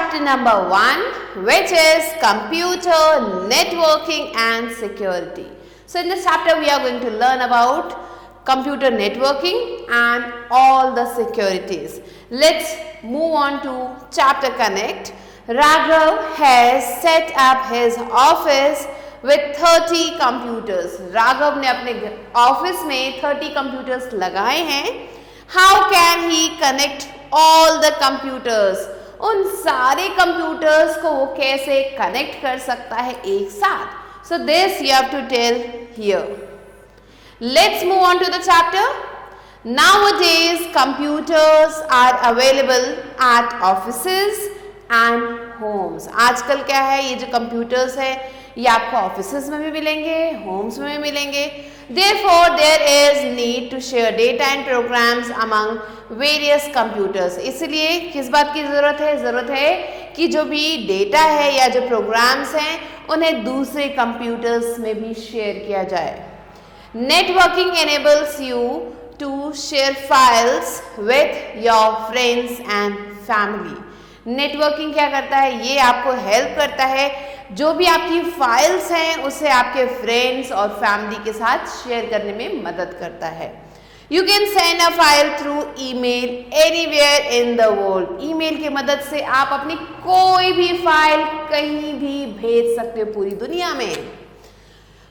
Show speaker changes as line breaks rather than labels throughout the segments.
chapter number 1, which is computer networking and security. So in this chapter we are going to learn about computer networking and all the securities. Let's move on to chapter connect. Raghav has set up his office with 30 computers. Raghav ने अपने office में 30 computers लगाए हैं. How can he connect all the computers? उन सारे computers को वो कैसे connect कर सकता है एक साथ? So this you have to tell here. Let's move on to the chapter. Nowadays computers are available at offices and homes. आजकल क्या है, ये जो computers है ये आपको offices में भी मिलेंगे, homes में भी मिलेंगे. Therefore there is need to share data and programs among various computers. इसलिए किस बात की ज़रूरत है? ज़रूरत है कि जो भी डेटा है या जो प्रोग्राम्स हैं उन्हें दूसरे कंप्यूटर्स में भी शेयर किया जाए. Networking enables you to share files with your friends and family. Networking क्या करता है? ये आपको हेल्प करता है जो भी आपकी फाइल्स हैं उसे आपके फ्रेंड्स और फैमिली के साथ शेयर करने में मदद करता है. You can send a file through email anywhere in the world. Email की मदद से आप अपनी कोई भी फाइल कहीं भी भेज सकते हो पूरी दुनिया में.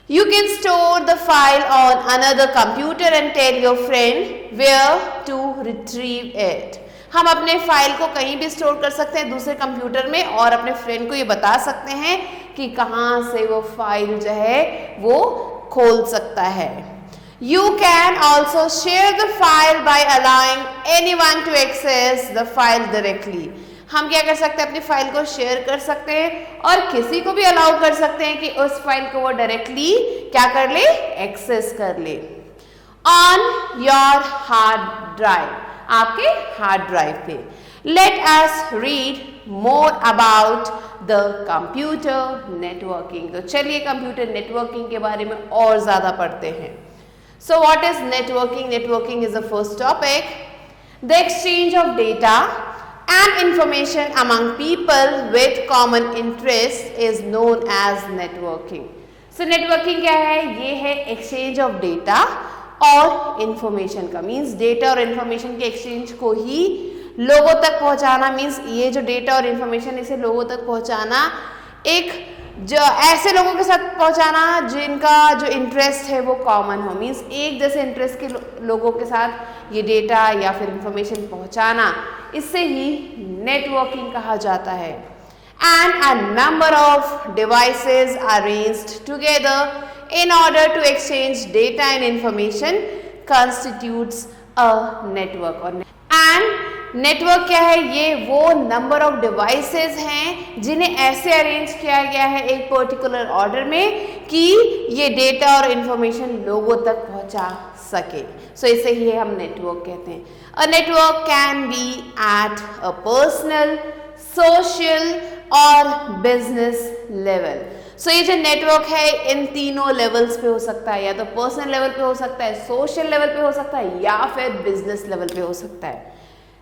You can store the file on another computer and tell your friend where to retrieve it. हम अपने फाइल को कहीं भी स्टोर कर सकते हैं दूसरे कंप्यूटर में और अपने फ्रेंड को ये बता सकते हैं कि कहाँ से वो फाइल जो है वो खोल सकता है. You can also share the file by allowing anyone to access the file directly. हम क्या कर सकते हैं? अपनी फाइल को शेयर कर सकते हैं और किसी को भी अलाउ कर सकते हैं कि उस फाइल को वो डायरेक्टली क्या कर ले? एक्सेस कर ले. On your hard drive, आपके हार्ड ड्राइव पे. Let us read more about the computer networking. तो चलिए कंप्यूटर नेटवर्किंग के बारे में और ज़्यादा पढ़ते हैं. So what is networking? Networking is the first topic. The exchange of data and information among people with common interest is known as networking. So networking क्या है? ये है एक्सचेंज ऑफ डेटा और इंफॉर्मेशन का. मीन्स डेटा और information के exchange को ही लोगों तक पहुंचाना. मीन्स ये जो डेटा और इंफॉर्मेशन इसे लोगों तक पहुंचाना, एक जो ऐसे लोगों के साथ पहुंचाना जिनका जो इंटरेस्ट है वो कॉमन हो. मीन्स एक जैसे इंटरेस्ट के लोगों के साथ ये डेटा या फिर इंफॉर्मेशन पहुंचाना, इससे ही नेटवर्किंग कहा जाता है. And a number of devices are arranged together in order to exchange data and information constitutes a network. And network क्या है? ये वो number of devices हैं जिन्हें ऐसे arrange किया गया है एक particular order में कि ये data और information लोगों तक पहुंचा सके. So इसे ही हम network कहते हैं. A network can be at a personal, social और बिजनेस लेवल. सो ये जो नेटवर्क है इन तीनों लेवल्स पे हो सकता है. या तो पर्सनल लेवल पे हो सकता है, सोशल लेवल पे हो सकता है या फिर बिजनेस लेवल पे हो सकता है.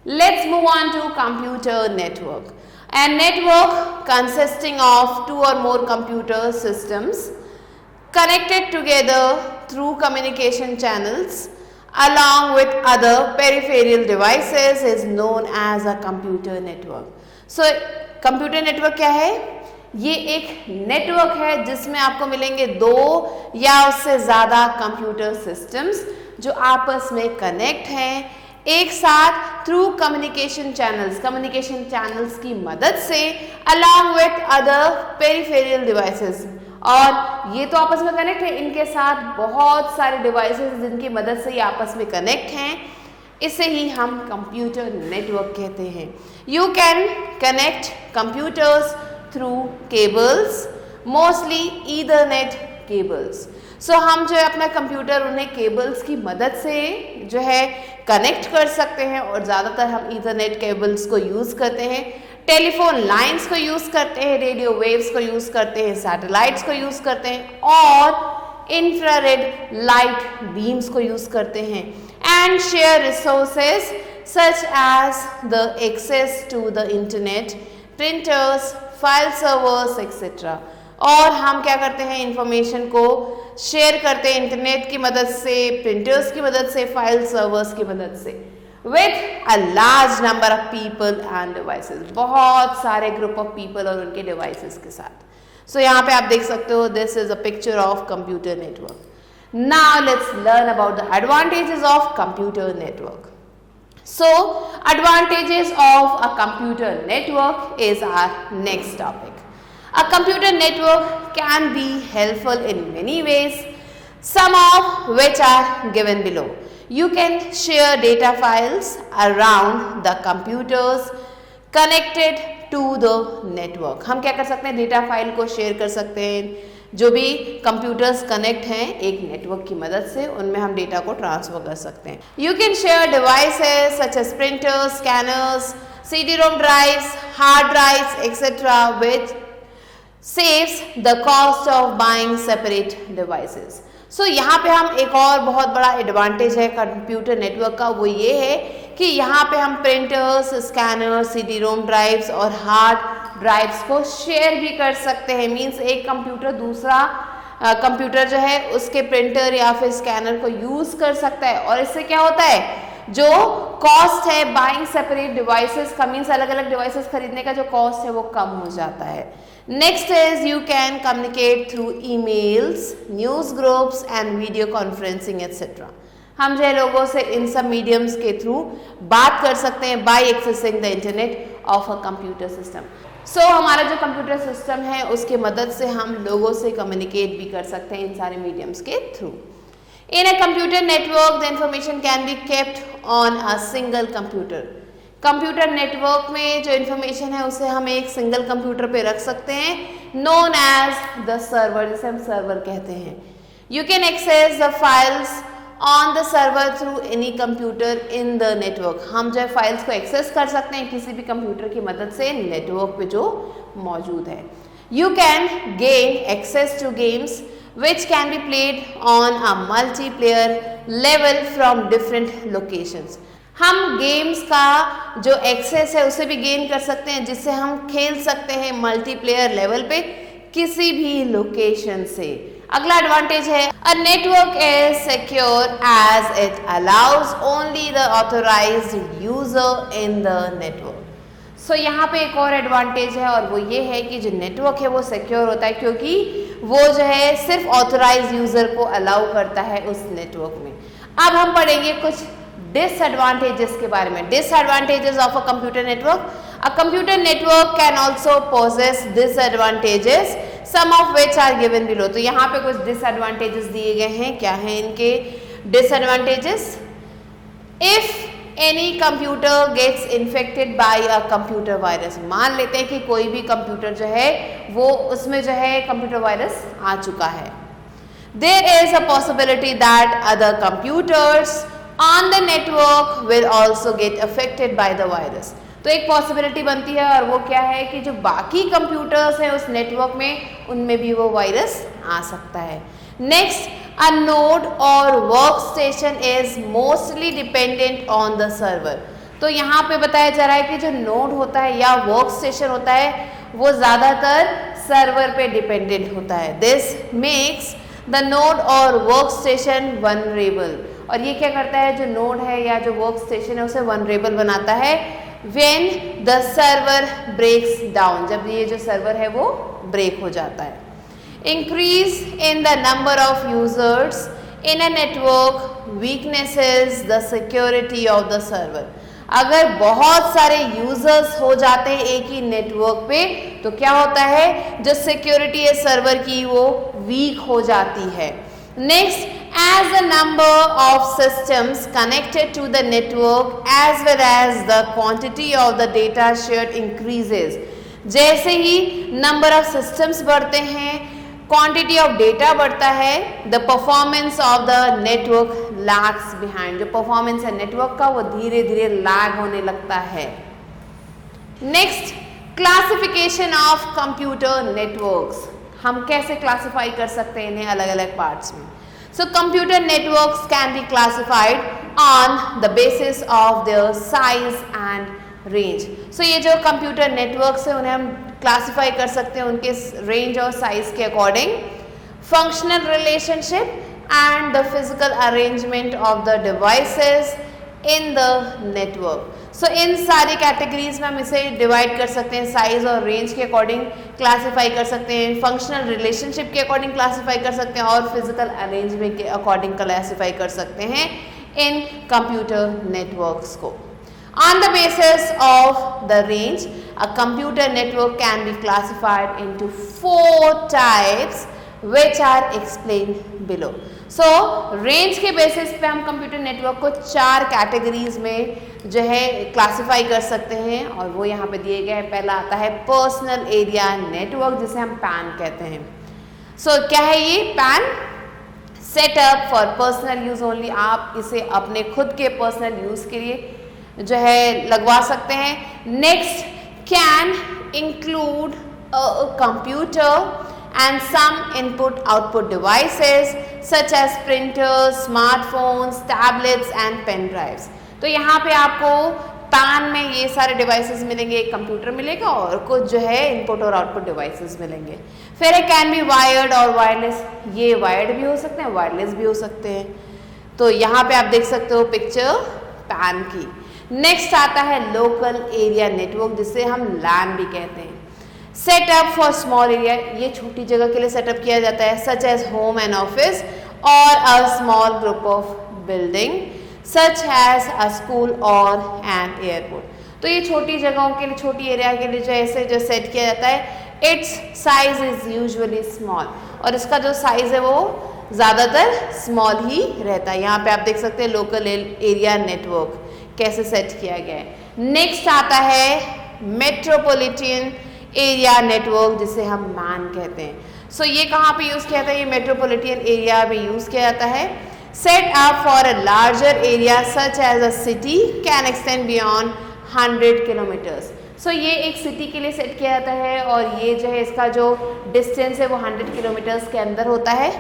Let's move on to computer network. And network consisting of 2 or more computer systems connected together through communication channels along with other peripheral devices is known as a computer network. So computer network क्या है? ये एक network है जिसमें आपको मिलेंगे 2 या उससे ज़्यादा कंप्यूटर सिस्टम्स जो आपस में कनेक्ट हैं एक साथ through communication channels. Communication channels की मदद से along with other peripheral devices. और ये तो आपस में कनेक्ट है, इनके साथ बहुत सारे डिवाइसेस जिनकी मदद से ये आपस में कनेक्ट हैं. इसे ही हम कंप्यूटर नेटवर्क कहते हैं. You can connect computers through cables, mostly ethernet cables. So हम जो है अपना कंप्यूटर उन्हें केबल्स की मदद से जो है कनेक्ट कर सकते हैं और ज़्यादातर हम ईथरनेट केबल्स को यूज़ करते हैं. टेलीफोन लाइंस को यूज़ करते हैं, रेडियो वेव्स को यूज़ करते हैं, सैटेलाइट्स को यूज़ करते हैं और इंफ्रारेड लाइट बीम्स को यूज़ करते हैं. And share resources such as the access to the internet, printers, file servers etcetera. और हम क्या करते हैं, इंफॉर्मेशन को शेयर करते हैं इंटरनेट की मदद से, प्रिंटर्स की मदद से, फाइल सर्वर्स की मदद से, with a large number of people end devices, बहुत सारे ग्रुप ऑफ पीपल और उनके डिवाइसेस के साथ। सो यहाँ पे आप देख सकते हो, this is a picture of computer network. Now let's learn about the advantages of computer network. So, advantages of a computer network is our next topic. A computer network can be helpful in many ways, some of which are given below. You can share data files around the computers connected to the network. हम क्या कर सकते हैं, data file को share कर सकते हैं, जो भी कंप्यूटर्स कनेक्ट हैं एक नेटवर्क की मदद से, उनमें हम डेटा को ट्रांसफर कर सकते हैं। You can share devices such as printers, scanners, CD-ROM drives, hard drives etcetera, which saves the cost of buying separate devices. So यहाँ पे हम एक और बहुत बड़ा एडवांटेज है कंप्यूटर नेटवर्क का, वो ये है कि यहाँ पे हम प्रिंटर्स, स्कैनर्स, CD-ROM ड्राइव्स और हार्ड ड्राइव्स को शेयर भी कर सकते हैं। मींस एक कंप्यूटर दूसरा कंप्यूटर जो है उसके प्रिंटर या फिर स्कैनर को यूज कर सकता है, और इससे क्या होता है, जो कॉस्ट है बाइंग सेपरेट डिवाइसेस का, मींस अलग अलग डिवाइसेस खरीदने का जो कॉस्ट है वो कम हो जाता है। Next is you can communicate through emails, news groups and video conferencing etcetera. हम जो है लोगों से इन सब मीडियम्स के थ्रू बात कर सकते हैं by accessing the internet of a computer system. So हमारा जो कंप्यूटर सिस्टम है उसके मदद से हम लोगों से कम्युनिकेट भी कर सकते हैं इन सारे मीडियम्स के through. In a computer network the information can be kept on a single computer. Computer network में जो इंफॉर्मेशन है उसे हम एक सिंगल कंप्यूटर पे रख सकते हैं, नोन एज द सर्वर, जिसे हम सर्वर कहते हैं। You can access the files on the server through any computer in the network. हम जो है फाइल्स को एक्सेस कर सकते हैं किसी भी कंप्यूटर की मदद से नेटवर्क पे जो मौजूद है। You can gain access to games which can be played on a multiplayer level from different locations. हम गेम्स का जो एक्सेस है उसे भी गेन कर सकते हैं, जिससे हम खेल सकते हैं मल्टीप्लेयर लेवल पे किसी भी लोकेशन से। अगला एडवांटेज है, a network is secure as it allows only the authorised user in the network. So यहाँ पे एक और एडवांटेज है, और वो ये है कि जो नेटवर्क है वो सिक्योर होता है क्योंकि वो जो है सिर्फ ऑथोराइज्ड यूजर को अलाउ करता है उस नेटवर्क में। अब हम पढ़ेंगे कुछ डिसएडवांटेजेस के बारे में। Disadvantages of a computer network. A computer network can also pose disadvantages, some of which are given below. तो यहाँ पे कुछ डिसएडवांटेजेस दिए गए हैं। क्या है इनके disadvantages? If any computer gets infected by a computer virus. मान लेते हैं कि कोई भी कंप्यूटर जो है वो उसमें जो है कंप्यूटर वायरस आ चुका है। There is a possibility that other computers on the network will also get affected by the virus. तो एक पॉसिबिलिटी बनती है, और वो क्या है कि जो बाकी कंप्यूटर्स हैं उस नेटवर्क में उनमें भी वो वायरस आ सकता है। नेक्स्ट, अ नोड और work station is mostly dependent on the server. तो यहाँ पे बताया जा रहा है कि जो नोड होता है या वर्क स्टेशन होता है वो ज़्यादातर सर्वर पे डिपेंडेंट होता है। दिस मेक्स द नोड और वर्क स्टेशन वनरेबल। और ये क्या करता है, जो नोड है या जो वर्क स्टेशन है उसे वनरेबल बनाता है when the server breaks down, जब ये जो सर्वर है वो ब्रेक हो जाता है। Increase in the number of users in a network weaknesses the security of the server। अगर बहुत सारे यूजर्स हो जाते हैं एक ही नेटवर्क पे तो क्या होता है, जो सिक्योरिटी है सर्वर की वो वीक हो जाती है। Next, as the number of systems connected to the network as well as the quantity of the data shared increases। जैसे ही number of systems बढ़ते हैं, quantity of data बढ़ता है, the performance of the network lags behind। जो performance है network का वो धीरे धीरे lag होने लगता है। Next, classification of computer networks। हम कैसे क्लासिफाई कर सकते हैं इन्हें अलग अलग पार्ट्स में। So computer networks can be classified on the basis of their size and range. So ये जो कंप्यूटर नेटवर्क्स है उन्हें हम क्लासिफाई कर सकते हैं उनके रेंज और साइज के according. Functional relationship and the physical arrangement of the devices in the network. So इन सारी कैटेगरीज में हम इसे डिवाइड कर सकते हैं, साइज और रेंज के अकॉर्डिंग क्लासीफाई कर सकते हैं, फंक्शनल रिलेशनशिप के अकॉर्डिंग क्लासीफाई कर सकते हैं और फिजिकल अरेंजमेंट के अकॉर्डिंग क्लासीफाई कर सकते हैं इन कंप्यूटर नेटवर्क्स को। On the basis of the range, a computer network can be classified into 4 types which are explained below. So range के बेसिस पे हम कंप्यूटर नेटवर्क को 4 कैटेगरीज में जो है क्लासिफाई कर सकते हैं और वो यहाँ पे दिए गए हैं। पहला आता है पर्सनल एरिया नेटवर्क जिसे हम पैन कहते हैं। सो क्या है ये pan? Setup for personal use only. आप इसे अपने खुद के पर्सनल यूज के लिए जो है लगवा सकते हैं। Next, can include computer and some input output devices such as printers, smartphones, tablets and pen drives। तो यहाँ पे आपको पैन में ये सारे डिवाइसेस मिलेंगे, एक कंप्यूटर मिलेगा और कुछ जो है इनपुट और आउटपुट डिवाइसेस मिलेंगे। फिर है कैन बी वायर्ड और वायरलेस। ये वायर्ड भी हो सकते हैं, वायरलेस भी हो सकते हैं। तो यहाँ पे आप देख सकते हो पिक्चर पैन की। नेक्स्ट आता है लोकल एरिया नेटवर्क जिसे हम लैन भी कहते हैं। सेटअप फॉर स्मॉल एरिया, ये छोटी जगह के लिए सेटअप किया जाता है, such as home and office or a small group of building such as a school or an airport. तो ये छोटी जगहों के लिए, छोटी एरिया के लिए जो ऐसे जो सेट किया जाता है, it's size is usually small और इसका जो साइज है वो ज़्यादातर स्मॉल ही रहता है। यहाँ पे आप देख सकते हैं लोकल एरिया नेटवर्क कैसे सेट किया गया है। नेक्स्ट आता है मेट्रोपॉलिटन एरिया नेटवर्क जिसे हम मैन कहते हैं। सो ये कहाँ पे यूज़ किया जाता है? ये मेट्रोपॉलिटन एरिया में यूज़ किया जाता है। Set up for a larger area such as a city can extend beyond 100 kilometres. So ये एक सिटी के लिए सेट किया जाता है और ये जो है इसका जो डिस्टेंस है वो 100 किलोमीटर्स के अंदर होता है।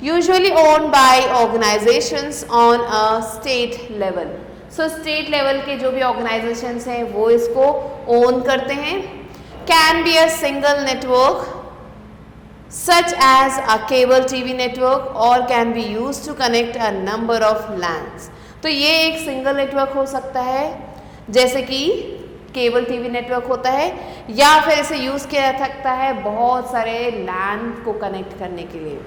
Usually owned by organisations on a state level. So state level के जो भी ऑर्गेनाइजेशंस हैं वो इसको ओन करते हैं। Can be a single network such as a cable TV network or can be used to connect a number of LANs। तो ये एक सिंगल नेटवर्क हो सकता है जैसे कि केबल टीवी नेटवर्क होता है, या फिर इसे यूज़ किया जा सकता है बहुत सारे लैन को कनेक्ट करने के लिए।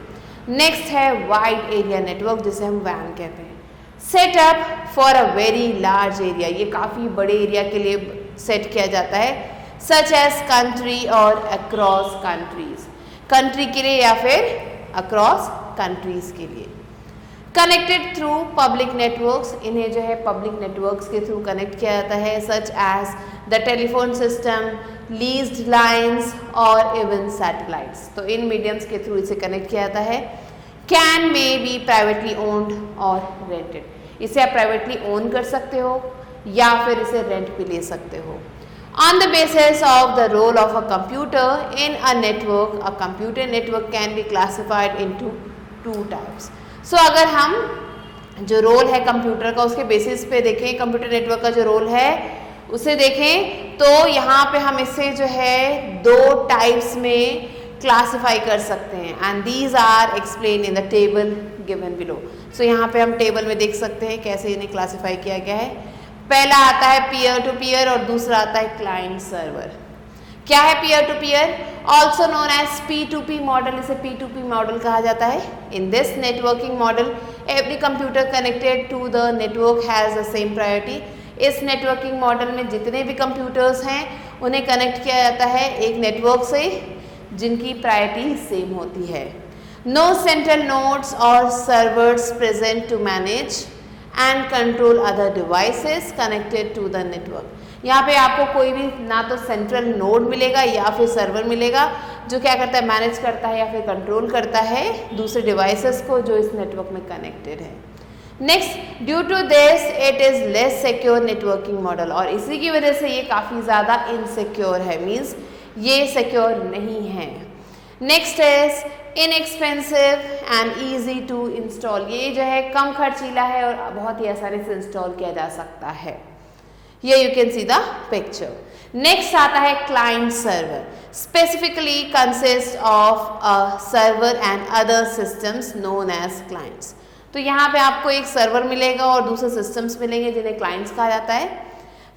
नेक्स्ट है वाइड एरिया नेटवर्क जिसे हम वैन कहते हैं। Setup for a very large area, ये काफ़ी बड़े एरिया के लिए सेट किया जाता है, सच एज कंट्री और अक्रॉस कंट्रीज, कंट्री के लिए या फिर अक्रॉस कंट्रीज के लिए। कनेक्टेड थ्रू पब्लिक नेटवर्क्स, इन्हें जो है पब्लिक नेटवर्क्स के थ्रू कनेक्ट किया जाता है, such as the telephone system, leased lines और इवन सैटेलाइट्स। तो इन मीडियम्स के थ्रू इसे कनेक्ट किया जाता है। Can may be privately owned और रेंटेड, इसे आप प्राइवेटली ओन कर सकते हो या फिर इसे रेंट पे ले सकते हो। On the basis of the role of a computer in a network, a computer network can be classified into 2 types। So अगर हम जो रोल है कंप्यूटर का उसके बेसिस पे देखें, कंप्यूटर नेटवर्क का जो रोल है उसे देखें, तो यहाँ पे हम इसे जो है 2 टाइप्स में क्लासिफाई कर सकते हैं and these are explain in the table given below. So यहाँ पे हम टेबल में देख सकते हैं कैसे इन्हें क्लासिफाई किया गया है। पहला आता है पीयर टू पीयर और दूसरा आता है क्लाइंट सर्वर। क्या है peer to peer? Also known as P2P model, इसे P2P मॉडल कहा जाता है। In this networking model every computer connected to the network has the same priority. इस नेटवर्किंग मॉडल में जितने भी कंप्यूटर्स हैं उन्हें कनेक्ट किया जाता है एक नेटवर्क से जिनकी प्रायोरिटी सेम होती है। नो सेंट्रल नोड्स और servers present to manage and control other devices connected to the network. यहाँ पे आपको कोई भी ना तो सेंट्रल नोड मिलेगा या फिर सर्वर मिलेगा जो क्या करता है, मैनेज करता है या फिर कंट्रोल करता है दूसरे डिवाइसेस को जो इस नेटवर्क में कनेक्टेड है। Next, due to this it is less secure networking model, और इसी की वजह से ये काफ़ी ज़्यादा इनसिक्योर है, मीन्स ये सिक्योर नहीं है। Next is inexpensive and easy to install, ये जो है कम खर्चीला है और बहुत ही आसानी से इंस्टॉल किया जा सकता है। Here you can see the picture. Next आता है client server. Specifically consists of a server and other systems known as clients. तो यहाँ पे आपको एक सर्वर मिलेगा और दूसरे सिस्टम्स मिलेंगे जिन्हें क्लाइंट्स कहा जाता है.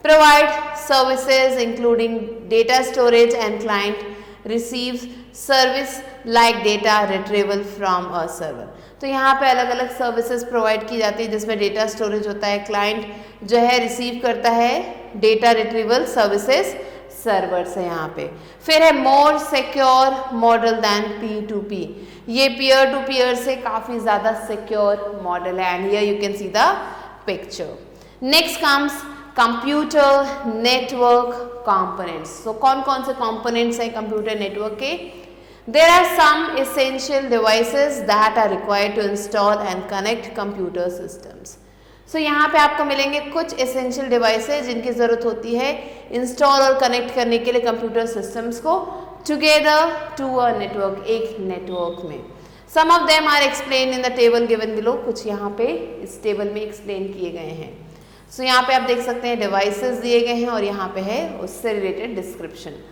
Provide services including data storage and client receives service like data retrieval from a server. तो यहाँ पे अलग अलग सर्विसेज प्रोवाइड की जाती है जिसमें डेटा स्टोरेज होता है. क्लाइंट जो है रिसीव करता है डेटा रिट्रीवल सर्विसेज सर्वर से यहाँ पे. फिर है more secure model then P2P. ये पीयर टू पीयर से काफ़ी ज़्यादा सिक्योर मॉडल है and here you can see the picture. Next comes computer network components. So कौन कौन से कंपोनेंट्स हैं कंप्यूटर नेटवर्क के? There are some essential devices that are required to install and connect computer systems. So यहाँ पे आपको मिलेंगे कुछ essential devices जिनकी ज़रूरत होती है इंस्टॉल और कनेक्ट करने के लिए कंप्यूटर सिस्टम्स को together to a network, एक नेटवर्क में. Some of them are explained in the table given below. कुछ यहाँ पे इस टेबल में एक्सप्लेन किए गए हैं. So यहाँ पे आप देख सकते हैं डिवाइसेस दिए गए हैं और यहाँ पे है उससे रिलेटेड डिस्क्रिप्शन.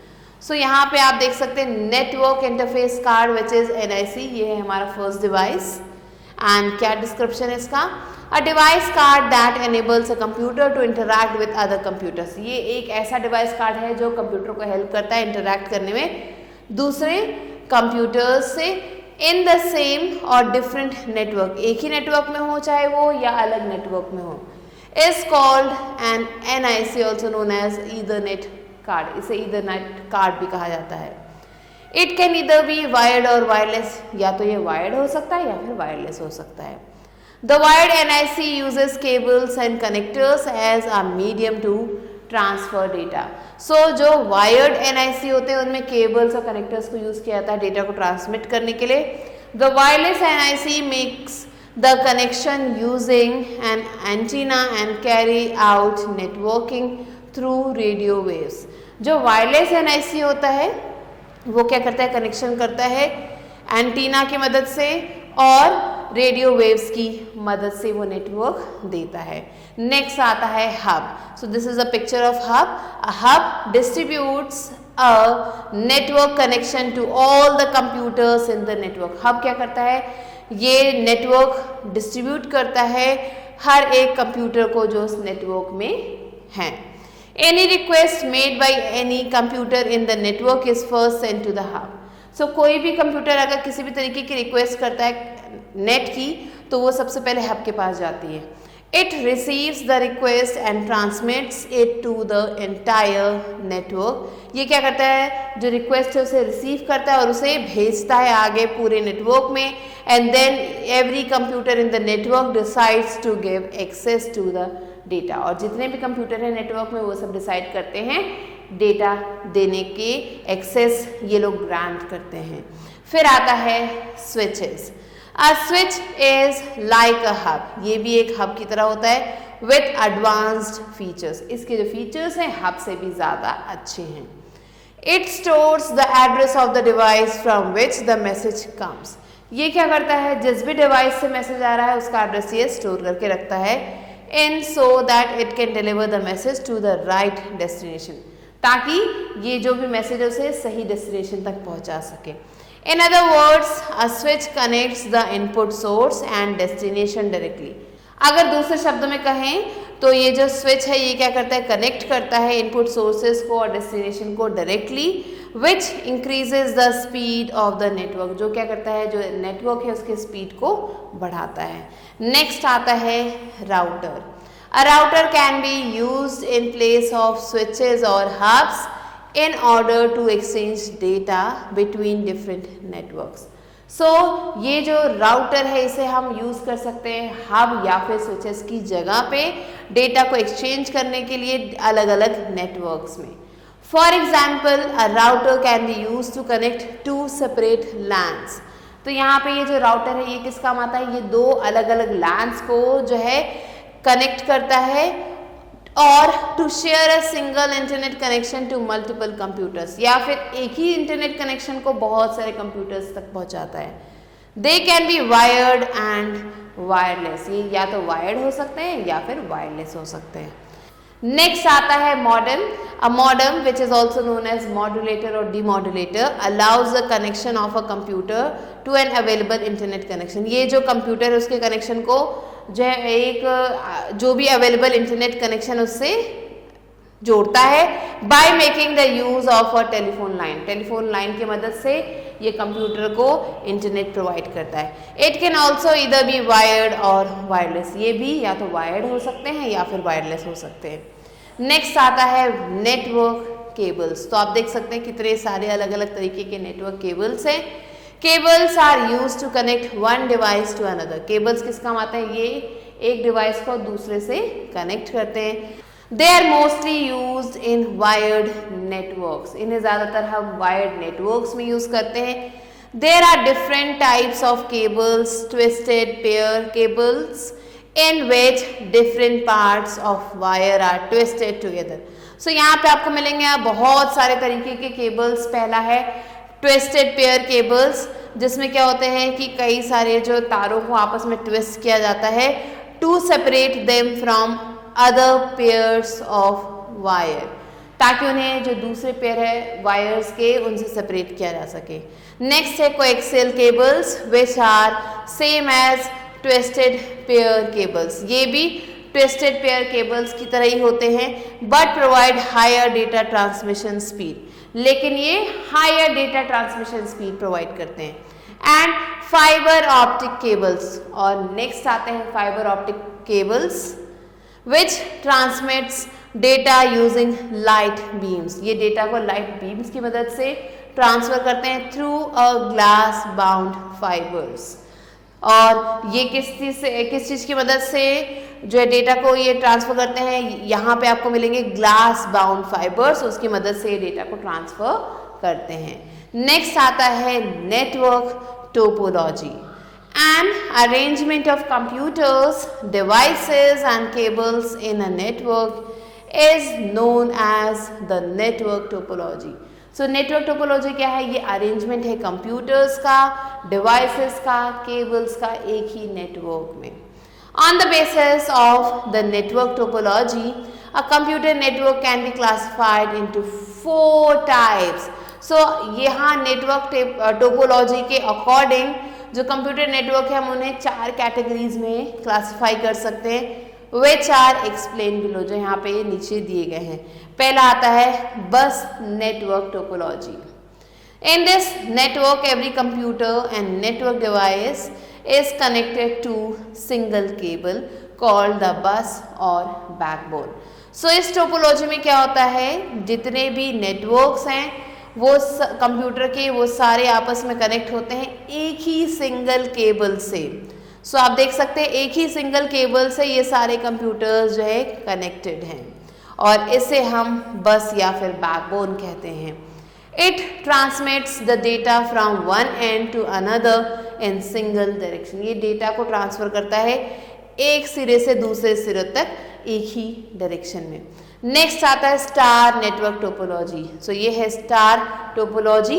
सो यहाँ पे आप देख सकते हैं network interface card which is NIC. ये है हमारा फर्स्ट डिवाइस एंड क्या डिस्क्रिप्शन है इसका? A device card that enables a computer to interact with other computers. ये एक ऐसा डिवाइस कार्ड है जो कंप्यूटर को हेल्प करता है इंटरैक्ट करने में दूसरे कंप्यूटर्स से इन द सेम और डिफरेंट नेटवर्क. एक ही नेटवर्क में हो चाहे वो या अलग नेटवर्क में हो. Is called an NIC also known as Ethernet card. इसे ईथरनेट कार्ड भी कहा जाता है. It can either be wired और वायरलेस. या तो ये वायर्ड हो सकता है या फिर वायरलेस हो सकता है. The wired NIC uses cables and connectors as a medium to transfer data. So जो वायर्ड NIC होते हैं उनमें केबल्स और कनेक्टर्स को यूज किया जाता है डेटा को ट्रांसमिट करने के लिए. The wireless NIC makes the connection using an antenna and carry out networking through radio waves. जो वायरलेस NIC होता है वो क्या करता है? कनेक्शन करता है एंटीना की मदद से और रेडियो वेव्स की मदद से वो नेटवर्क देता है. नेक्स्ट आता है hub. So this is a picture of hub. A hub distributes a network connection to all the computers in the network. Hub क्या करता है? ये नेटवर्क डिस्ट्रीब्यूट करता है हर एक कंप्यूटर को जो उस नेटवर्क में है. Any request made by any computer in the network is first sent to the hub. So कोई भी कंप्यूटर अगर किसी भी तरीके की रिक्वेस्ट करता है नेट की तो वो सबसे पहले हब के पास जाती है. It receives the request and transmits it to the entire network. ये क्या करता है? जो रिक्वेस्ट है उसे रिसीव करता है और उसे भेजता है आगे पूरे नेटवर्क में. And then every computer in the network decides to give access to the data. और जितने भी कंप्यूटर हैं नेटवर्क में वो सब डिसाइड करते हैं डेटा देने के एक्सेस ये लोग ग्रांट करते हैं. फिर आता है switches. A switch is like a hub. ये भी एक हब की तरह होता है विथ एडवांस्ड फीचर्स. इसके जो फीचर्स हैं हब से भी ज़्यादा अच्छे हैं. It stores the address of the device from which the message comes. ये क्या करता है? जिस भी डिवाइस से मैसेज आ रहा है उसका एड्रेस ये स्टोर करके रखता है in so that it can deliver the message to the right destination. ताकि ये जो भी मैसेज है उसे सही डेस्टिनेशन तक पहुंचा सके. In other words, a switch connects the input source and destination directly. अगर दूसरे शब्दों में कहें तो ये जो स्विच है ये क्या करता है? कनेक्ट करता है इनपुट सोर्सेज को और डेस्टिनेशन को directly which increases the speed of the network. जो क्या करता है? जो नेटवर्क है उसके स्पीड को बढ़ाता है. नेक्स्ट आता है router. A router can be used in place of switches और hubs in order to exchange data between different networks. So ये जो राउटर है इसे हम यूज कर सकते हैं हब या फिर स्विचेस की जगह पे डेटा को एक्सचेंज करने के लिए अलग अलग नेटवर्क्स में. For example a router can be use to connect to separate LANs. तो यहाँ पे ये जो राउटर है ये किस काम आता है? ये दो अलग अलग लैंड्स को जो है कनेक्ट करता है और to share a single internet connection to multiple computers, या फिर एक ही इंटरनेट कनेक्शन को बहुत सारे कंप्यूटर्स तक पहुंचाता है. They can be wired and wireless. ये या तो वायर्ड हो सकते हैं या फिर वायरलेस हो सकते हैं. नेक्स्ट आता है modem. A modem which is also known as modulator और demodulator allows the connection of a computer to an available internet connection. ये जो कंप्यूटर है उसके कनेक्शन को जो है एक जो भी अवेलेबल इंटरनेट कनेक्शन उससे जोड़ता है by making the use of a telephone line. Telephone line की मदद से ये कंप्यूटर को इंटरनेट प्रोवाइड करता है. इट कैन ऑल्सो इधर बी वायर्ड और वायरलेस. ये भी या तो वायर्ड हो सकते हैं या फिर वायरलेस हो सकते हैं. नेक्स्ट आता है नेटवर्क केबल्स. तो आप देख सकते हैं कितने सारे अलग अलग तरीके के नेटवर्क केबल्स हैं. Cables are use to connect one device to another. Cables किस काम आते हैं? ये एक डिवाइस को दूसरे से कनेक्ट करते हैं. They are mostly used in wired networks. इन्हें ज़्यादातर हम wired networks में यूज़ करते हैं. There are different types of cables, twisted pair cables, in which different parts of wire are twisted together. So यहाँ पे आपको मिलेंगे बहुत सारे तरीके के cables. पहला है twisted pair cables, जिसमें क्या होते हैं कि कई सारे जो तारों को आपस में twist किया जाता है to separate them from other pairs of wire, ताकि उन्हें जो दूसरे पेयर है वायर्स के उनसे सेपरेट किया जा सके. नेक्स्ट है coaxial cables which are same as twisted pair cables. ये भी ट्विस्टेड पेयर केबल्स की तरह ही होते हैं but provide higher data transmission speed. लेकिन ये higher data transmission speed provide करते हैं. And fibre optic cables. और नेक्स्ट आते हैं fibre optic cables which transmits data using light beams. ये डेटा को लाइट बीम्स की मदद से ट्रांसफर करते हैं through a glass bound fibers. और ये किस चीज़ की मदद से जो है डेटा को ये ट्रांसफर करते हैं? यहाँ पे आपको मिलेंगे ग्लास बाउंड फाइबर्स, उसकी मदद से ये डेटा को ट्रांसफर करते हैं. नेक्स्ट आता है network topology. An arrangement of computers, devices and cables in a network is known as the network topology. So network topology क्या है? ये arrangement है computers का, devices का, cables का एक ही network में. On the basis of the network topology, a computer network can be classified into 4 types. So यहाँ network topology के according जो कंप्यूटर नेटवर्क है हम उन्हें 4 कैटेगरीज में क्लासिफाई कर सकते हैं विच आर एक्सप्लेन बिलो, जो यहाँ पे नीचे दिए गए हैं. पहला आता है bus network topology. In this network every computer and network device is connected to single cable called the bus और बैकबोन. सो इस टोपोलॉजी में क्या होता है? जितने भी नेटवर्क्स हैं वो कंप्यूटर के वो सारे आपस में कनेक्ट होते हैं एक ही सिंगल केबल से. सो आप देख सकते हैं एक ही सिंगल केबल से ये सारे कंप्यूटर्स जो है कनेक्टेड हैं और इसे हम बस या फिर बैकबोन कहते हैं. It transmits the data from one end to another in single direction. ये डेटा को ट्रांसफर करता है एक सिरे से दूसरे सिरे तक एक ही डायरेक्शन में. नेक्स्ट आता है स्टार नेटवर्क टोपोलॉजी. सो ये है star topology.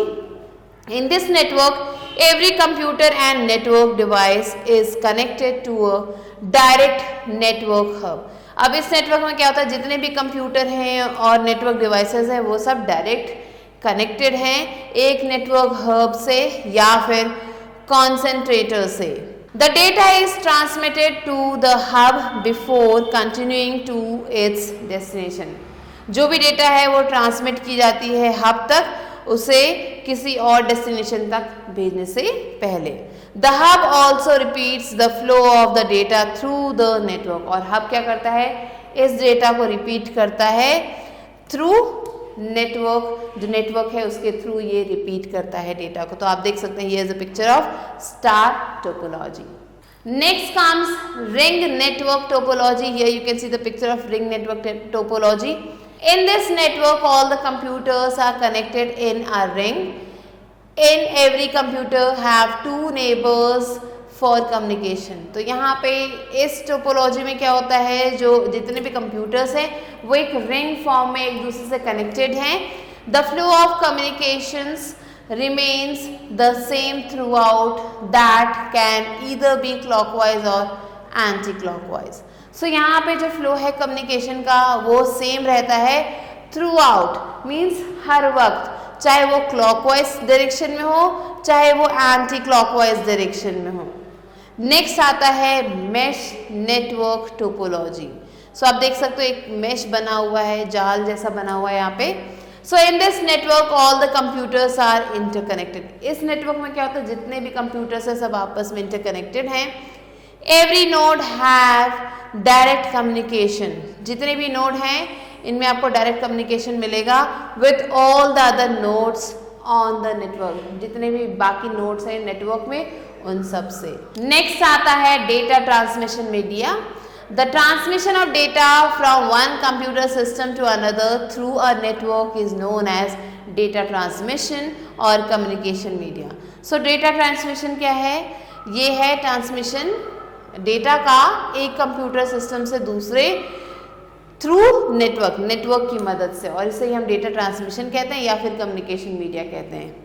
In this network every computer and network device is connected to a direct network hub. अब इस नेटवर्क में क्या होता है? जितने भी कंप्यूटर हैं और नेटवर्क डिवाइसेस हैं वो सब डायरेक्ट कनेक्टेड हैं एक नेटवर्क हब से या फिर कॉन्सेंट्रेटर से. The data is transmitted to the hub before continuing to its destination. जो भी डेटा है वो ट्रांसमिट की जाती है हब तक, उसे किसी और डेस्टिनेशन तक भेजने से पहले. The hub also repeats the flow of the data through the network. और हब क्या करता है? इस डेटा को रिपीट करता है थ्रू नेटवर्क. जो नेटवर्क है उसके थ्रू ये रिपीट करता है डेटा को. तो आप देख सकते हैं ये is a picture of star topology. Next comes ring network topology. Here you can see the picture of ring network topology. In this network all the computers are connected in a ring. In every computer have 2 neighbours for communication. तो यहाँ पे इस topology में क्या होता है? जो जितने भी कंप्यूटर्स हैं वो एक रिंग फॉर्म में एक दूसरे से कनेक्टेड हैं. The flow of communications remains the same throughout, that can either be clockwise or anti-clockwise. सो यहाँ पे जो फ्लो है कम्युनिकेशन का वो सेम रहता है थ्रू आउट, मीन्स हर वक्त, चाहे वो क्लॉकवाइज डायरेक्शन में हो चाहे वो एंटी क्लॉकवाइज डायरेक्शन में हो। नेक्स्ट आता है मेश नेटवर्क टोपोलॉजी। सो आप देख सकते हो एक मेश बना हुआ है, जाल जैसा बना हुआ है यहाँ पे। So in this network all the computers are interconnected. इस नेटवर्क में क्या होता है, जितने भी कंप्यूटर्स हैं सब आपस में इंटरकनेक्टेड हैं। Every node have direct communication, जितने भी नोड हैं इनमें आपको डायरेक्ट कम्युनिकेशन मिलेगा with all the other nodes on the network, जितने भी बाकी नोड्स हैं नेटवर्क में उन सब से। नेक्स्ट आता है data transmission media. The transmission of data from one computer system to another through a network is known as data transmission और communication media. So data transmission क्या है, ये है ट्रांसमिशन डेटा का एक कंप्यूटर सिस्टम से दूसरे थ्रू नेटवर्क की मदद से, और इसे ही हम डेटा ट्रांसमिशन कहते हैं या फिर कम्युनिकेशन मीडिया कहते हैं।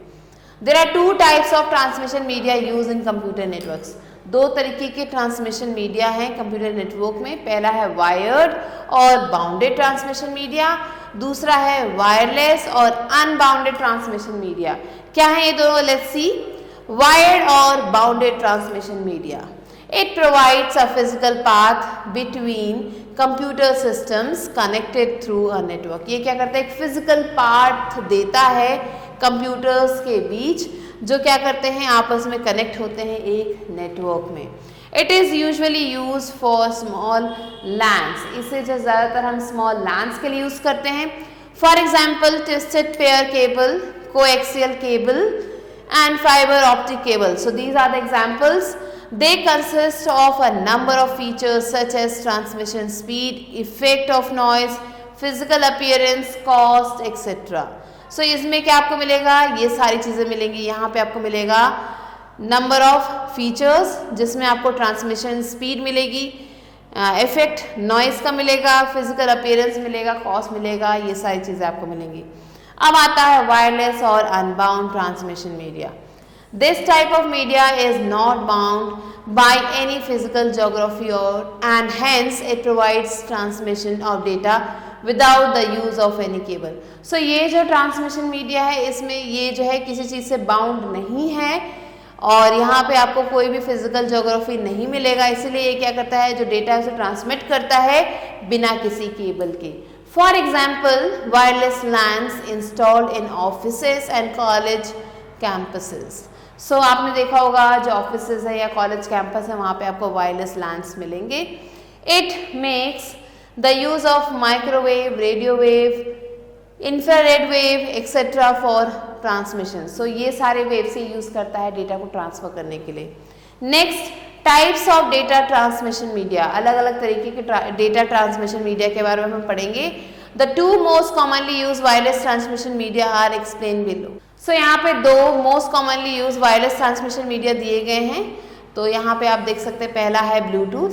There are two types of transmission media use in computer networks. दो तरीके के ट्रांसमिशन मीडिया हैं कंप्यूटर नेटवर्क में। पहला है वायर्ड और बाउंडेड ट्रांसमिशन मीडिया, दूसरा है वायरलेस और अनबाउंडेड ट्रांसमिशन मीडिया। क्या है ये दोनों, लेट्स सी। वायर्ड और bounded transmission media, it provides a physical path between computer systems connected through a network। ये क्या करता है, एक फिजिकल पाथ देता है कंप्यूटर्स के बीच जो क्या करते हैं, आपस में कनेक्ट होते हैं एक नेटवर्क में। It is usually use for small lands, इसे जो ज़्यादातर हम स्मॉल लैंड्स के लिए यूज़ करते हैं। For example twisted pair cable, coaxial cable and fibre optic cable. So these are the examples. They consist of a number of features such as transmission speed, effect of noise, physical appearance, cost, etc. So इसमें क्या आपको मिलेगा, ये सारी चीज़ें मिलेंगी। यहाँ पे आपको मिलेगा नंबर ऑफ फीचर्स जिसमें आपको ट्रांसमिशन स्पीड मिलेगी, इफेक्ट नॉइस का मिलेगा, फिजिकल अपीयरेंस मिलेगा, कॉस्ट मिलेगा, ये सारी चीज़ें आपको मिलेंगी। अब आता है वायरलेस और unbound transmission media. This type of media is not bound by any physical geography and hence it provides transmission of data without the use of any cable. So ये जो ट्रांसमिशन मीडिया है इसमें ये जो है किसी चीज़ से बाउंड नहीं है और यहाँ पे आपको कोई भी फिजिकल ज्योग्राफी नहीं मिलेगा, इसीलिए ये क्या करता है, जो डेटा है उसे ट्रांसमिट करता है बिना किसी केबल के। For example wireless LANs installed in offices and college campuses. So आपने देखा होगा जो ऑफिसेज है या कॉलेज कैंपस है वहाँ पे आपको वायरलेस लैंड्स मिलेंगे। It makes the use of microwave, radio wave, infrared wave etcetera for transmission. So ये सारे वेव से यूज करता है डेटा को ट्रांसफर करने के लिए। Next, types of data transmission media. अलग अलग तरीके के डेटा ट्रांसमिशन मीडिया के बारे में हम पढ़ेंगे। The two most commonly use wireless transmission media are explain below. So यहाँ पे दो most commonly use wireless transmission media दिए गए हैं, तो यहाँ पे आप देख सकते हैं पहला है ब्लूटूथ।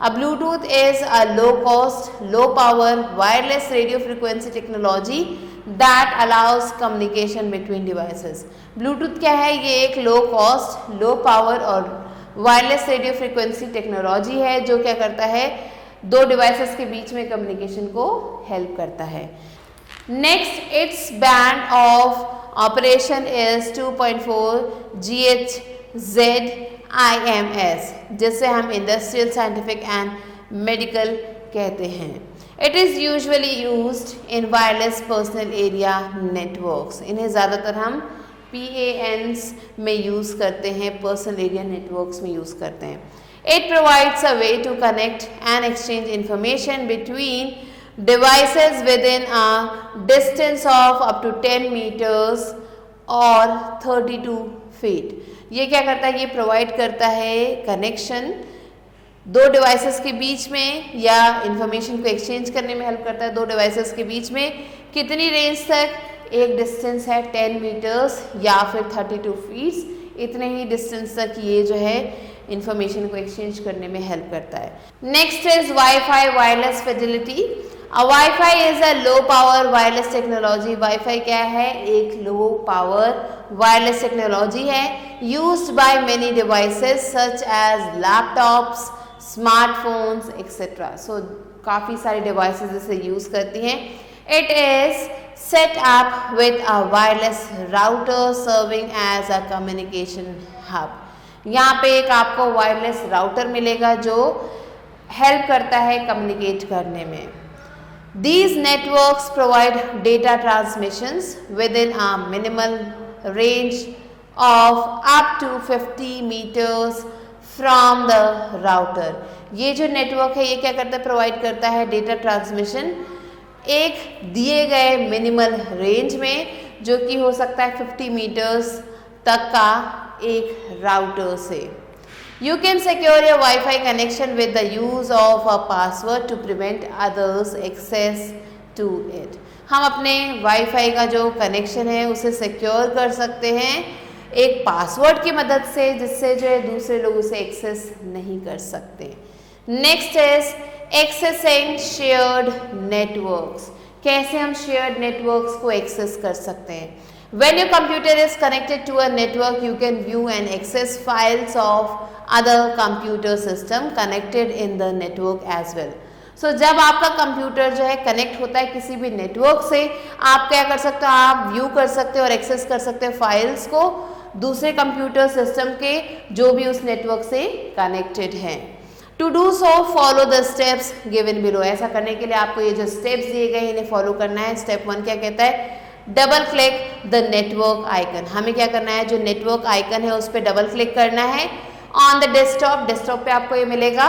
अब Bluetooth is a low cost, low power wireless radio frequency technology that allows communication between devices. Bluetooth क्या है, ये एक लो कॉस्ट, लो पावर और वायरलेस रेडियो फ्रिक्वेंसी टेक्नोलॉजी है जो क्या करता है, दो डिवाइसेस के बीच में कम्युनिकेशन को हेल्प करता है। Next, it's band of operation is 2.4 GHz-IMS, जिसे हम इंडस्ट्रियल, साइंटिफिक एंड मेडिकल कहते हैं। It is usually used in wireless personal area networks. इन्हें ज़्यादातर हम PANs में यूज़ करते हैं, पर्सनल एरिया नेटवर्क्स में यूज़ करते हैं। It provides a way to connect and exchange information between devices within a distance of up to 10 meters और 32 feet। ये क्या करता है, ये प्रोवाइड करता है कनेक्शन दो डिवाइसेस के बीच में या इंफॉर्मेशन को एक्सचेंज करने में हेल्प करता है दो डिवाइसेस के बीच में। कितनी रेंज तक, एक डिस्टेंस है 10 मीटर्स या फिर 32 फीट्स, इतने ही डिस्टेंस तक ये जो है इंफॉर्मेशन को एक्सचेंज करने में हेल्प करता है। Next is WiFi wireless fidelity. WiFi is a low power wireless technology. WiFi क्या है, एक लो पावर वायरलेस टेक्नोलॉजी है used by many devices such as laptops, smartphones etcetera. So काफ़ी सारी डिवाइसेस इसे यूज़ करती हैं। It is set up with a wireless router serving as a communication hub. यहाँ पे एक आपको वायरलेस राउटर मिलेगा जो हेल्प करता है कम्युनिकेट करने में। These networks provide data transmissions within a minimal range of up to 50 meters from the router। ये जो नेटवर्क है ये क्या करता है, प्रोवाइड करता है डेटा ट्रांसमिशन एक दिए गए मिनिमल रेंज में, जो कि हो सकता है 50 मीटर्स तक का एक राउटर से। You can secure your Wi-Fi connection with the use of a password to prevent others access to it। हम अपने वाईफाई का जो कनेक्शन है उसे सिक्योर कर सकते हैं एक पासवर्ड की मदद से, जिससे जो है दूसरे लोग उसे एक्सेस नहीं कर सकते। Next is accessing shared networks. कैसे हम शेयर्ड नेटवर्क्स को एक्सेस कर सकते हैं? When your computer is connected to a network, you can view and access files of other computer system connected in the network as well। So जब आपका computer जो है कनेक्ट होता है किसी भी नेटवर्क से, आप क्या कर सकते हो, आप व्यू कर सकते हो और एक्सेस कर सकते हो फाइल्स को दूसरे कंप्यूटर सिस्टम के जो भी उस नेटवर्क से कनेक्टेड हैं। To do so follow the steps given below. ऐसा करने के लिए आपको ये जो स्टेप्स दिए गए हैं इन्हें फॉलो करना है। स्टेप 1 क्या कहता है? Double click the network icon. हमें क्या करना है, जो नेटवर्क आइकन है उस पर डबल क्लिक करना है ऑन द डेस्कटॉप। डेस्कटॉप पे आपको ये मिलेगा।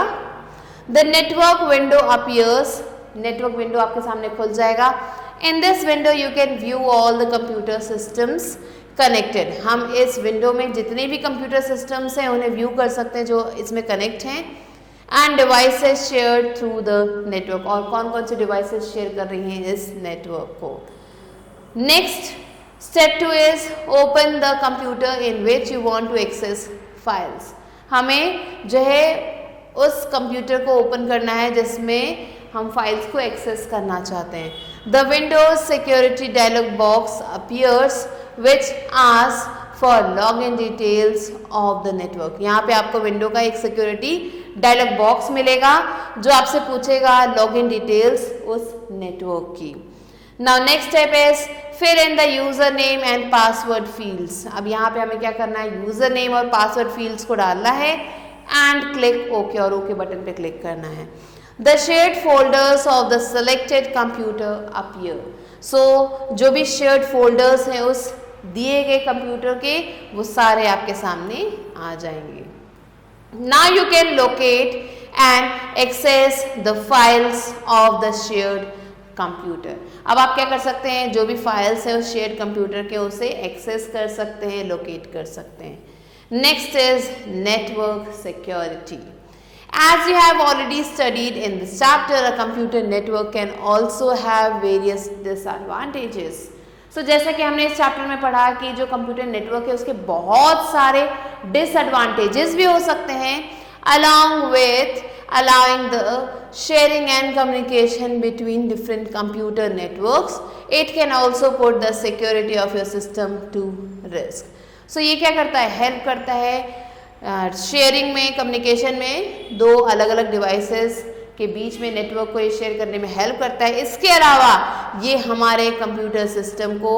The network window appears. Network window आपके सामने खुल जाएगा। In this window you can view all the computer systems connected. हम इस विंडो में जितने भी कंप्यूटर सिस्टम्स हैं उन्हें व्यू कर सकते हैं जो इसमें कनेक्ट हैं। End devices share through the network. और कौन कौन सी डिवाइसेस शेयर कर रही हैं इस नेटवर्क को। Next, step 2 is open the computer in which you want to access files। हमें जो है उस कंप्यूटर को ओपन करना है जिसमें हम फाइल्स को एक्सेस करना चाहते हैं। The Windows Security Dialog Box appears which asks for login details of the network। यहाँ पे आपको विंडो का एक सिक्योरिटी डायलॉग बॉक्स मिलेगा जो आपसे पूछेगा लॉगिन डिटेल्स उस नेटवर्क की। Now next step is fill in the username and password fields। अब यहाँ पे हमें क्या करना है, यूजर नेम और पासवर्ड फील्ड्स को डालना है एंड क्लिक ओके और ओके बटन पे क्लिक करना है। The shared folders of the selected computer appear। So जो भी shared folders हैं उस दिए गए कंप्यूटर के वो सारे आपके सामने आ जाएंगे। Now you can locate and access the files of the shared computer. अब आप क्या कर सकते हैं, जो भी फाइल्स हैं उस शेयर्ड कंप्यूटर के उसे एक्सेस कर सकते हैं, लोकेट कर सकते हैं। Next is network security. As you have already studied in this chapter, a computer network can also have various disadvantages. So जैसा कि हमने इस चैप्टर में पढ़ा कि जो कंप्यूटर नेटवर्क है उसके बहुत सारे डिसएडवांटेजेस भी हो सकते हैं, along with allowing the sharing and communication between different computer networks, it can also put the security of your system to risk। So ये क्या करता है, हेल्प करता है शेयरिंग में, कम्युनिकेशन में, दो अलग अलग डिवाइसेस के बीच में नेटवर्क को ये शेयर करने में हेल्प करता है। इसके अलावा ये हमारे कंप्यूटर सिस्टम को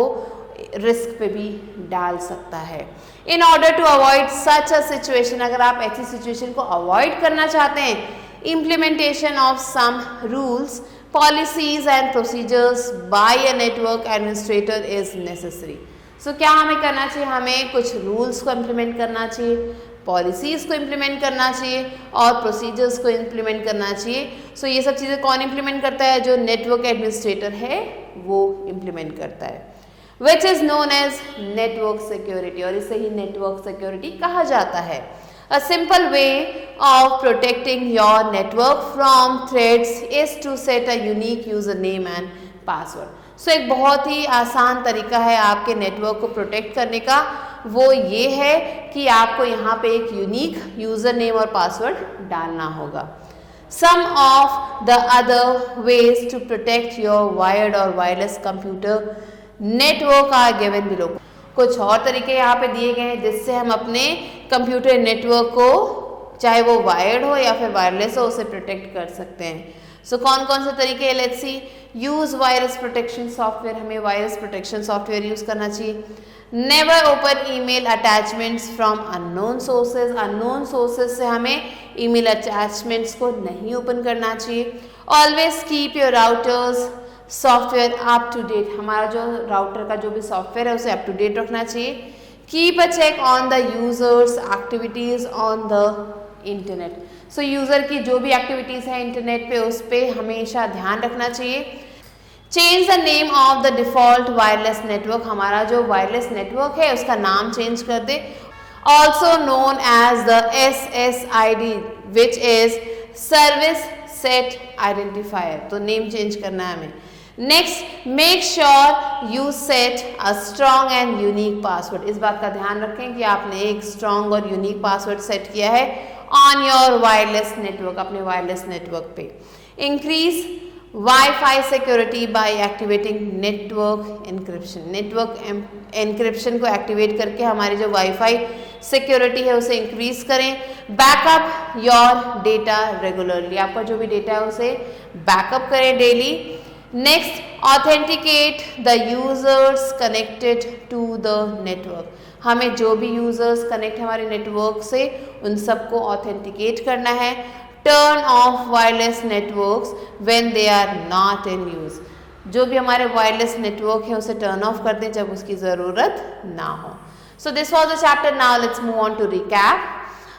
रिस्क पे भी डाल सकता है। In order to avoid such a situation, अगर आप ऐसी सिचुएशन को अवॉइड करना चाहते हैं, implementation of some rules, policies and procedures by a network administrator is necessary। So क्या हमें करना चाहिए, हमें कुछ रूल्स को इम्प्लीमेंट करना चाहिए, पॉलिसीज़ को इम्प्लीमेंट करना चाहिए और प्रोसीजर्स को इम्प्लीमेंट करना चाहिए। सो ये सब चीज़ें कौन इम्प्लीमेंट करता है, जो नेटवर्क एडमिनिस्ट्रेटर है वो इम्प्लीमेंट करता है। Which is known as network security, और इसे ही नेटवर्क सिक्योरिटी कहा जाता है। A simple way of protecting your network from threats is to set a unique username and password। So एक बहुत ही आसान तरीका है आपके नेटवर्क को प्रोटेक्ट करने का, वो ये है कि आपको यहाँ पे एक यूनिक यूजर नेम और पासवर्ड डालना होगा। Some of the other ways to protect your wired or wireless computer network are given below। कुछ और तरीके यहाँ पे दिए गए हैं जिससे हम अपने कंप्यूटर नेटवर्क को चाहे वो वायर्ड हो या फिर वायरलेस हो, उसे प्रोटेक्ट कर सकते हैं। सो कौन कौन से तरीके हैं, let's see. Use virus protection software, हमें वायरस प्रोटेक्शन सॉफ्टवेयर यूज करना चाहिए। Never open email attachments from unknown sources, unknown sources से हमें ईमेल अटैचमेंट्स को नहीं ओपन करना चाहिए। Always keep your routers software up to date, हमारा जो राउटर का जो भी सॉफ्टवेयर है उसे अप टू डेट रखना चाहिए। Keep a check on the users activities on the internet, so user की जो भी एक्टिविटीज है इंटरनेट पे उस पर हमेशा ध्यान रखना चाहिए। Change the name of the default wireless network, हमारा जो वायरलेस नेटवर्क है उसका नाम चेंज कर दे। Also known as the SSID which is service set identifier, तो नेम चेंज करना है हमें। Next, make sure you set a strong and unique password, इस बात का ध्यान रखें कि आपने एक स्ट्रॉन्ग और यूनिक पासवर्ड सेट किया है ऑन योर वायरलेस नेटवर्क, अपने वायरलेस नेटवर्क पे। Increase wifi security bye activating network encryption, network encryption को एक्टिवेट करके हमारी जो वाईफाई सिक्योरिटी है उसे इंक्रीज करें। बैकअप योर डेटा रेगुलरली, आपका जो भी डेटा है उसे बैकअप करें daily. Next, authenticate the users connected to the network, हमें जो भी यूजर्स कनेक्ट हमारे नेटवर्क से उन सबको ऑथेंटिकेट करना है। Turn off wireless networks when they are not in use, जो भी हमारे वायरलेस नेटवर्क है उसे टर्न ऑफ कर दें जब उसकी ज़रूरत ना हो। So this was the chapter, now let's move on to recap.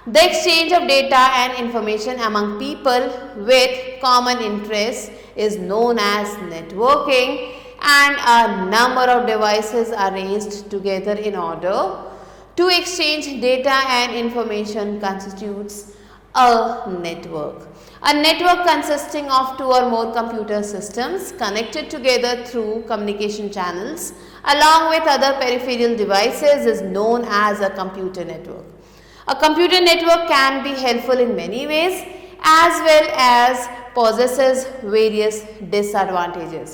The exchange of data and information among people with common interests is known as networking, and a number of devices are arranged together in order to exchange data and information constitutes a network. A network consisting of two or more computer systems connected together through communication channels along with other peripheral devices is known as a computer network. A computer network can be helpful in many ways as well as possesses various disadvantages.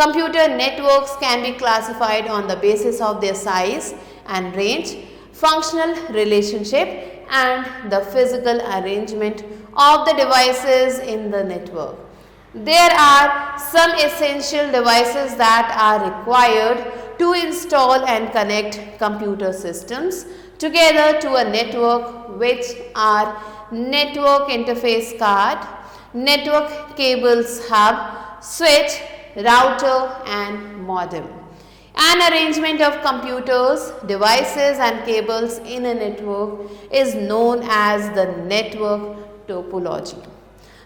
Computer networks can be classified on the basis of their size and range, functional relationship, and the physical arrangement of the devices in the network. There are some essential devices that are required to install and connect computer systems together to a network, which are network interface card, network cables hub, switch, router and modem. An arrangement of computers, devices and cables in a network is known as the network topology.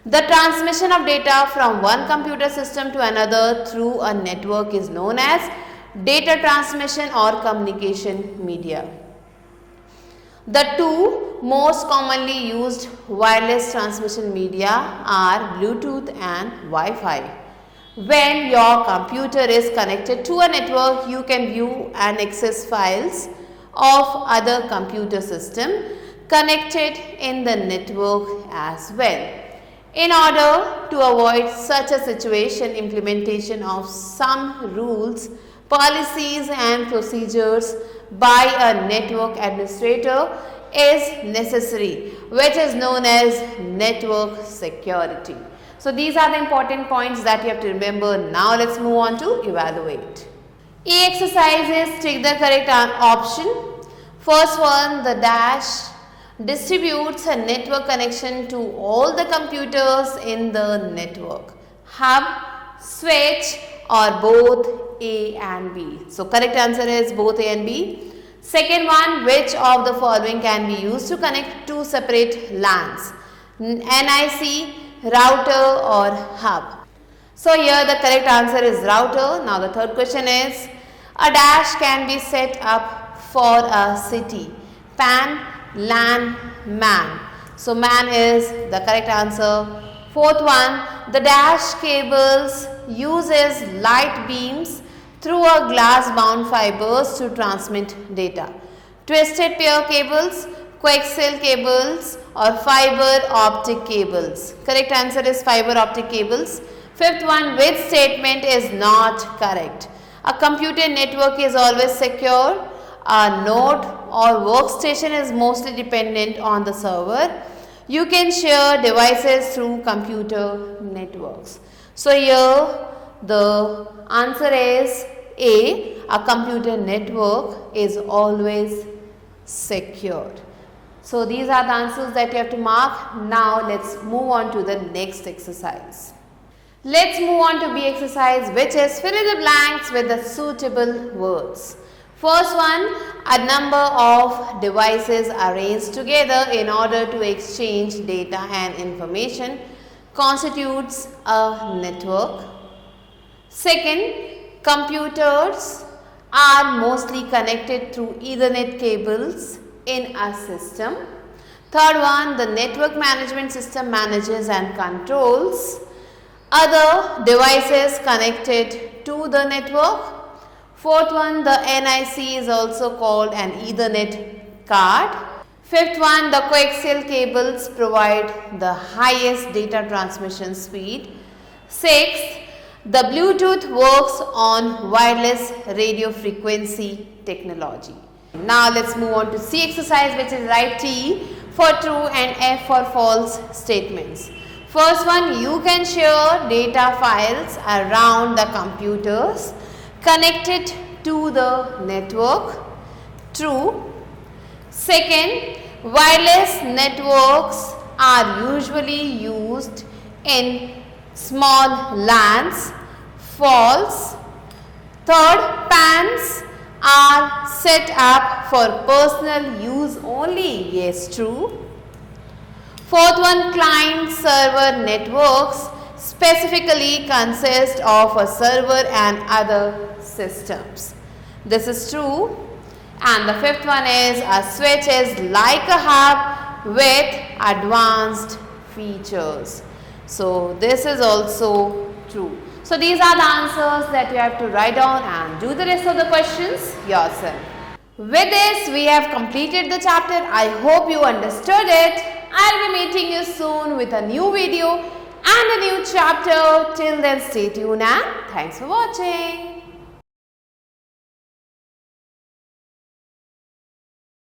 The transmission of data from one computer system to another through a network is known as data transmission or communication media. The two most commonly used wireless transmission media are Bluetooth and Wi-Fi. When your computer is connected to a network, you can view and access files of other computer system connected in the network as well. In order to avoid such a situation, implementation of some rules, policies and procedures by a network administrator is necessary, which is known as network security. So these are the important points that you have to remember. Now let's move on to evaluate. E exercises, take the correct option. First one, the dash distributes a network connection to all the computers in the network. Hub, switch or both A and B. So correct answer is both A and B. Second one, which of the following can be used to connect two separate LANs? NIC, router or hub. So here the correct answer is router. Now the third question is, a dash can be set up for a city. PAN, LAN, MAN. So MAN is the correct answer. Fourth one, the dash cables uses light beams through a glass bound fibers to transmit data. Twisted pair cables, coaxial cables or fiber optic cables. Correct answer is fiber optic cables. Fifth one, which statement is not correct? A computer network is always secure. A node or workstation is mostly dependent on the server. you can share devices through computer networks. So here the answer is A. A computer network is always secured. So these are the answers that you have to mark. Now let's move on to the next exercise. Let's move on to B exercise, which is fill in the blanks with the suitable words. First one, a number of devices arranged together in order to exchange data and information constitutes a network. Second, computers are mostly connected through Ethernet cables in a system. Third one, the network management system manages and controls other devices connected to the network. Fourth one, the NIC is also called an Ethernet card. Fifth one, the coaxial cables provide the highest data transmission speed. Sixth, the Bluetooth works on wireless radio frequency technology. Now let's move on to C exercise, which is write T for true and F for false statements. First one, you can share data files around the computers connected to the network. True. Second, wireless networks are usually used in small LANs. False. Third, PANs are set up for personal use only. Yes, true. Fourth one, client server networks specifically consist of a server and other systems. This is true. And the fifth one is a switch is like a hub with advanced features. So this is also true. So these are the answers that you have to write down and do the rest of the questions yourself. With this, we have completed the chapter. I hope you understood it. I'll be meeting you soon with a new video and a new chapter. Till then, stay tuned and thanks for watching.